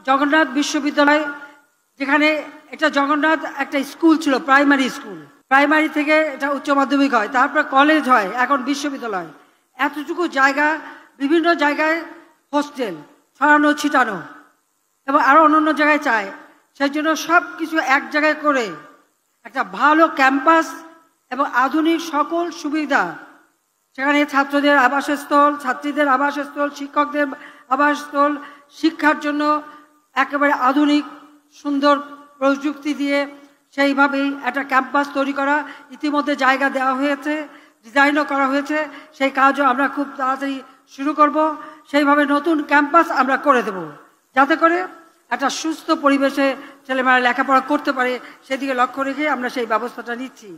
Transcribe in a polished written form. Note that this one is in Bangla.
জগন্নাথ বিশ্ববিদ্যালয়, যেখানে এটা জগন্নাথ একটা স্কুল ছিল, প্রাইমারি স্কুল। প্রাইমারি থেকে এটা উচ্চ মাধ্যমিক হয়, তারপর কলেজ হয়, এখন বিশ্ববিদ্যালয়। এতটুকু জায়গা, বিভিন্ন জায়গায় হোস্টেল ছড়ানো ছিটানো, এবং আরও অন্য জায়গায় চায়। সেই জন্য সব কিছু এক জায়গায় করে একটা ভালো ক্যাম্পাস এবং আধুনিক সকল সুবিধা, সেখানে ছাত্রদের আবাসস্থল, ছাত্রীদের আবাসস্থল, শিক্ষকদের আবাসস্থল, শিক্ষার জন্য একেবারে আধুনিক সুন্দর প্রযুক্তি দিয়ে সেইভাবেই একটা ক্যাম্পাস তৈরি করা। ইতিমধ্যে জায়গা দেওয়া হয়েছে, ডিজাইনও করা হয়েছে, সেই কাজও আমরা খুব তাড়াতাড়ি শুরু করব। সেইভাবে নতুন ক্যাম্পাস আমরা করে দেব, যাতে করে একটা সুস্থ পরিবেশে ছেলেমেয়েরা লেখাপড়া করতে পারে, সেদিকে লক্ষ্য রেখে আমরা সেই ব্যবস্থাটা নিচ্ছি।